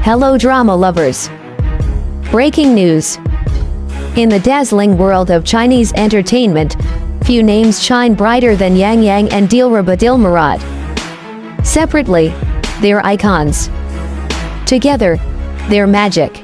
Hello drama lovers! Breaking news. In the dazzling world of Chinese entertainment, few names shine brighter than Yang Yang and Dilraba Dilmurat. Separately, they're icons. Together, they're magic.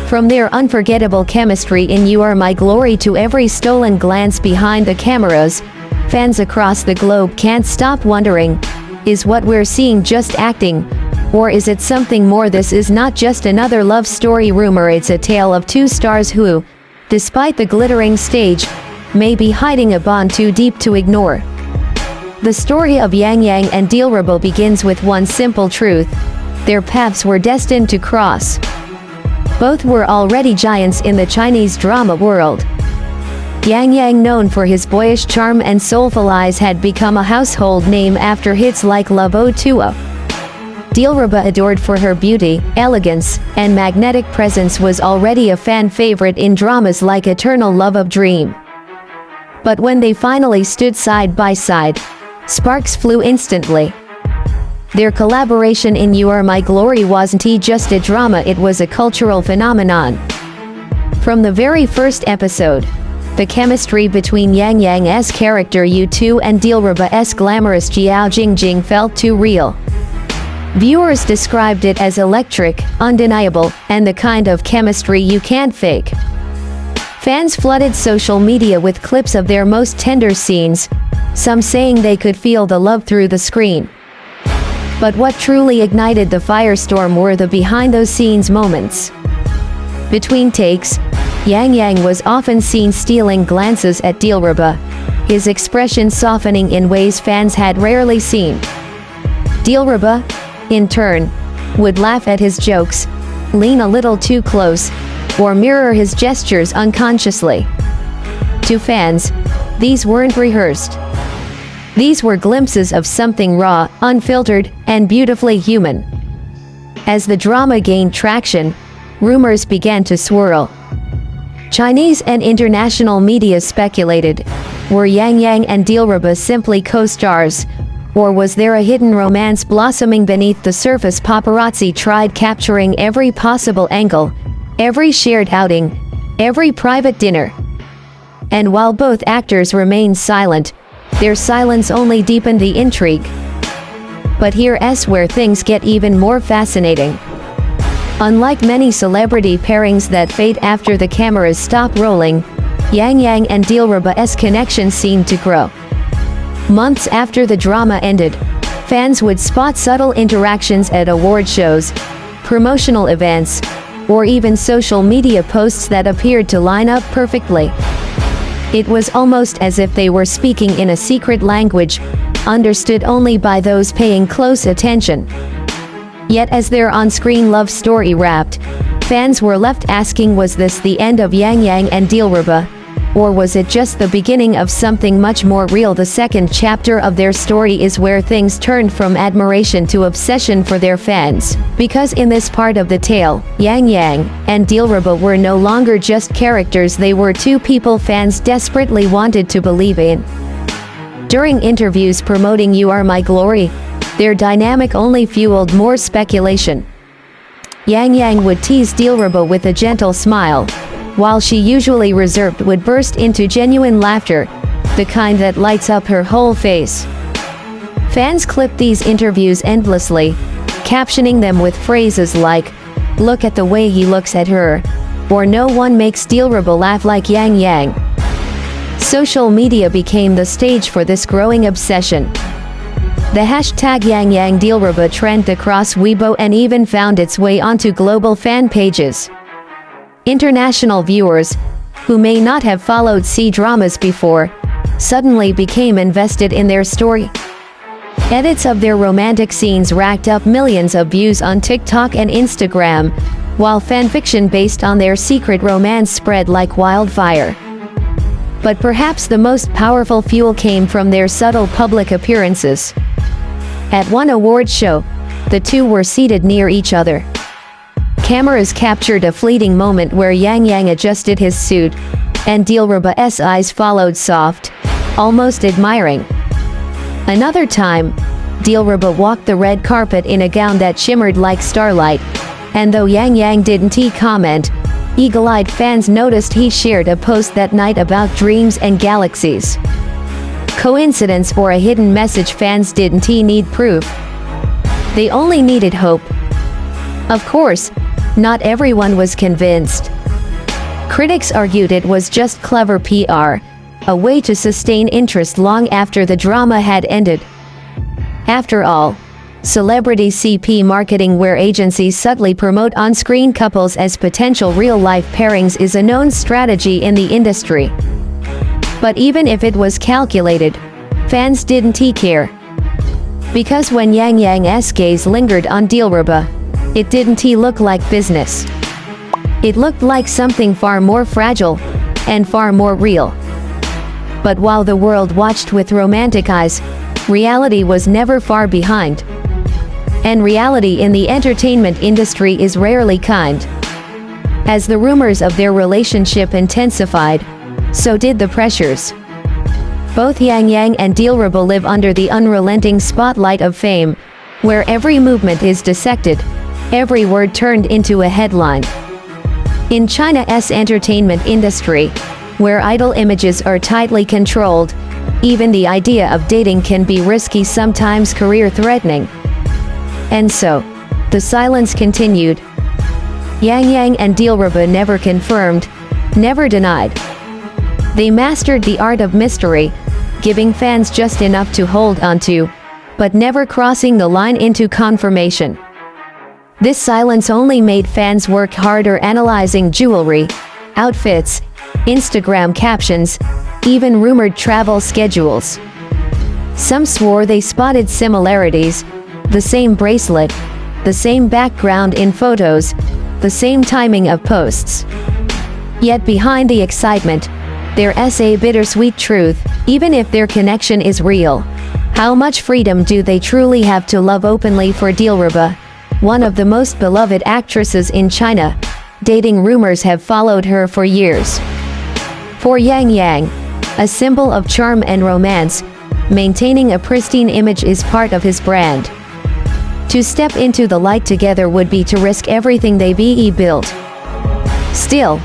From their unforgettable chemistry in You Are My Glory to every stolen glance behind the cameras, fans across the globe can't stop wondering, is what we're seeing just acting, or is it something more? This is not just another love story rumor, it's a tale of two stars who, despite the glittering stage, may be hiding a bond too deep to ignore. The story of Yang Yang and Dilraba begins with one simple truth: their paths were destined to cross. Both were already giants in the Chinese drama world. Yang Yang, known for his boyish charm and soulful eyes, had become a household name after hits like Love O Tuo. Dilraba, adored for her beauty, elegance, and magnetic presence, was already a fan favorite in dramas like Eternal Love of Dream. But when they finally stood side by side, sparks flew instantly. Their collaboration in You Are My Glory wasn't just a drama, it was a cultural phenomenon. From the very first episode, the chemistry between Yang Yang's character Yu Tu and Dilraba's glamorous Jiao Jingjing felt too real. Viewers described it as electric, undeniable, and the kind of chemistry you can't fake. Fans flooded social media with clips of their most tender scenes, some saying they could feel the love through the screen. But what truly ignited the firestorm were the behind-the-scenes moments. Between takes, Yang Yang was often seen stealing glances at Dilraba, his expression softening in ways fans had rarely seen. Dilraba, in turn, would laugh at his jokes, lean a little too close, or mirror his gestures unconsciously. To fans, these weren't rehearsed. These were glimpses of something raw, unfiltered, and beautifully human. As the drama gained traction, rumors began to swirl. Chinese and international media speculated, were Yang Yang and Dilraba simply co-stars, or was there a hidden romance blossoming beneath the surface? Paparazzi tried capturing every possible angle, every shared outing, every private dinner. And while both actors remained silent, their silence only deepened the intrigue. But here's where things get even more fascinating. Unlike many celebrity pairings that fade after the cameras stop rolling, Yang Yang and Dilraba's connection seemed to grow. Months after the drama ended, fans would spot subtle interactions at award shows, promotional events, or even social media posts that appeared to line up perfectly. It was almost as if they were speaking in a secret language, understood only by those paying close attention. Yet as their on-screen love story wrapped, fans were left asking, was this the end of Yang Yang and Dilraba? Or was it just the beginning of something much more real? The second chapter of their story is where things turned from admiration to obsession for their fans. Because in this part of the tale, Yang Yang and Dilraba were no longer just characters, they were two people fans desperately wanted to believe in. During interviews promoting You Are My Glory, their dynamic only fueled more speculation. Yang Yang would tease Dilraba with a gentle smile, while she, usually reserved, would burst into genuine laughter, the kind that lights up her whole face. Fans clipped these interviews endlessly, captioning them with phrases like, "Look at the way he looks at her," or "No one makes Dilraba laugh like Yang Yang." Social media became the stage for this growing obsession. The hashtag Yang Yang Dilraba trended across Weibo and even found its way onto global fan pages. International viewers, who may not have followed C-dramas before, suddenly became invested in their story. Edits of their romantic scenes racked up millions of views on TikTok and Instagram, while fanfiction based on their secret romance spread like wildfire. But perhaps the most powerful fuel came from their subtle public appearances. At one award show, the two were seated near each other. Cameras captured a fleeting moment where Yang Yang adjusted his suit, and Dilraba's eyes followed, soft, almost admiring. Another time, Dilraba walked the red carpet in a gown that shimmered like starlight, And though Yang Yang didn't comment, eagle-eyed fans noticed he shared a post that night about dreams and galaxies. Coincidence or a hidden message? Fans didn't need proof. They only needed hope. Of course, not everyone was convinced. Critics argued it was just clever PR, a way to sustain interest long after the drama had ended. After all, celebrity CP marketing, where agencies subtly promote on-screen couples as potential real-life pairings, is a known strategy in the industry. But even if it was calculated, fans didn't care. Because when Yang Yang's gaze lingered on Dilraba, it didn't look like business. It looked like something far more fragile and far more real. But while the world watched with romantic eyes, reality was never far behind. And reality in the entertainment industry is rarely kind. As the rumors of their relationship intensified, so did the pressures. Both Yang Yang and Dilraba live under the unrelenting spotlight of fame, where every movement is dissected, every word turned into a headline. In China's entertainment industry, where idol images are tightly controlled, even the idea of dating can be risky, sometimes career-threatening. And so, the silence continued. Yang Yang and Dilraba never confirmed, never denied. They mastered the art of mystery, giving fans just enough to hold onto, but never crossing the line into confirmation. This silence only made fans work harder, analyzing jewelry, outfits, Instagram captions, even rumored travel schedules. Some swore they spotted similarities: the same bracelet, the same background in photos, the same timing of posts. Yet behind the excitement, there's a bittersweet truth. Even if their connection is real, how much freedom do they truly have to love openly? For Dilraba, one of the most beloved actresses in China, dating rumors have followed her for years. For Yang Yang, a symbol of charm and romance, maintaining a pristine image is part of his brand. To step into the light together would be to risk everything they built. Still,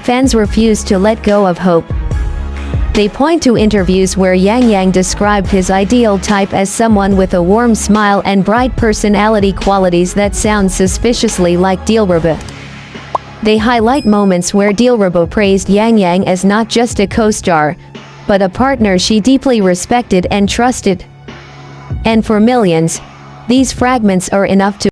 fans refuse to let go of hope. They point to interviews where Yang Yang described his ideal type as someone with a warm smile and bright personality, qualities that sound suspiciously like Dilraba. They highlight moments where Dilraba praised Yang Yang as not just a co-star, but a partner she deeply respected and trusted. And for millions, these fragments are enough to